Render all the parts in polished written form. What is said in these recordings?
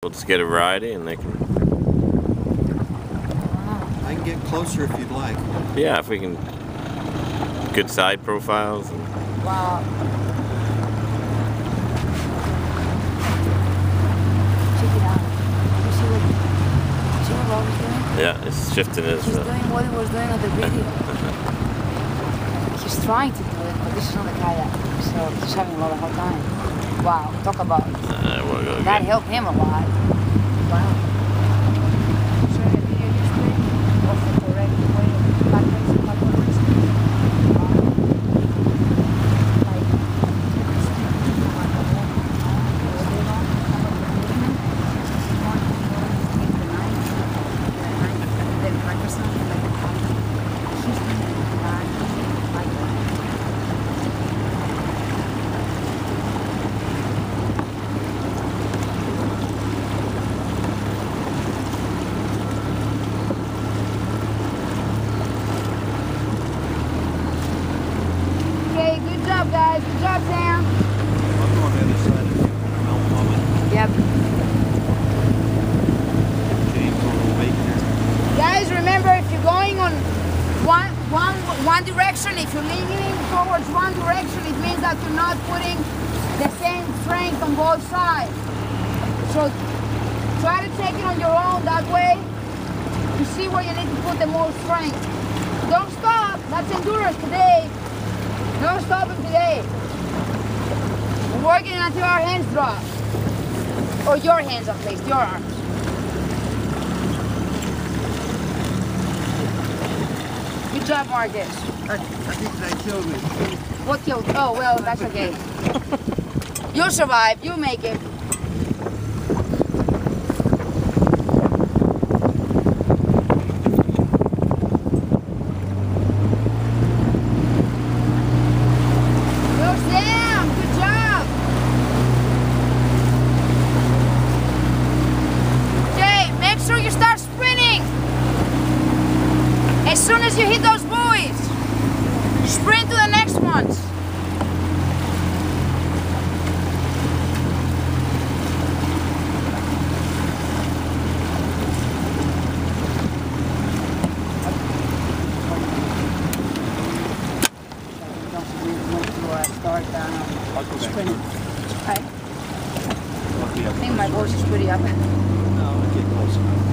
We'll just get a variety and they can... I can get closer if you'd like. Yeah, if we can... Good side profiles. And... Wow. Check it out. You see what Rob is doing? Yeah, it's shifting his... He's doing what he was doing on the video. He's trying to do it, but this is not a kayak, so he's having a lot of hard time. Wow, talk about we'll go that again. helped him a lot. Wow. Showing a video yesterday of the correct way of backwards. Guys, good job, Sam. I'll go on the other side if you want to melt on it. Yep. James on the wake there. Guys, remember if you're going on one direction, if you're leaning towards one direction, it means that you're not putting the same strength on both sides. So try to take it on your own that way. You see where you need to put the most strength. Don't stop. That's endurance today. No stopping today. We're working until our hands drop. Or your hands at least, your arms. Good job, Marcus. I think that killed me. What killed? Oh, well, that's okay. You'll survive. You'll make it. As soon as you hit those buoys, sprint to the next ones. I think my voice is pretty up. No, I'll get close enough.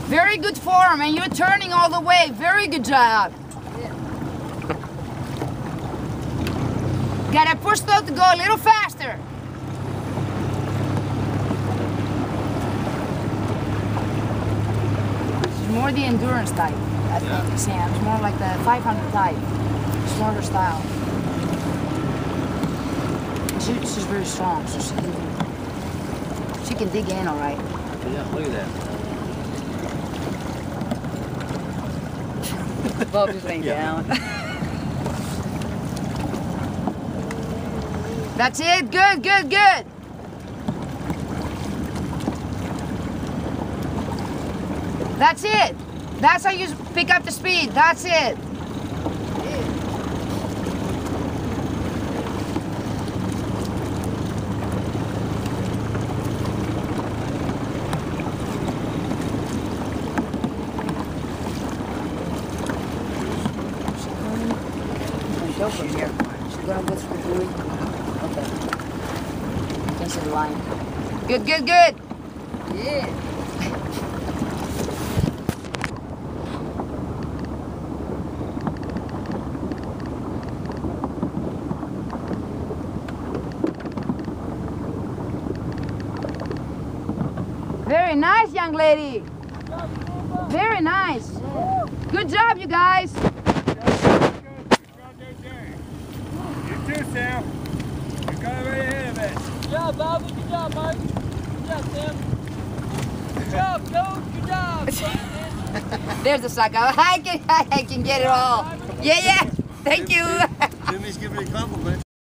Very good form, and you're turning all the way. Very good job. Gotta push though to go a little faster. This is more the endurance type, I think, Sam. It's more like the 500 type, smarter style. She's very strong, so she can dig in all right. Yeah, look at that. Bob just laying down. That's it. Good, good, good. That's it. That's how you pick up the speed. That's it. Go from here. She's gonna go through the buoy. Okay. Against the line. Good, good, good. Yeah. Very nice, young lady. Very nice. Good job, you guys. too, Sam. You got right ahead of it. Good job, Bobby. Good job, Mike. Good job, Sam. Good job, Coach. Good job. There's the sucker. I can get it all. Yeah, yeah. Thank you. Jimmy's giving me a compliment.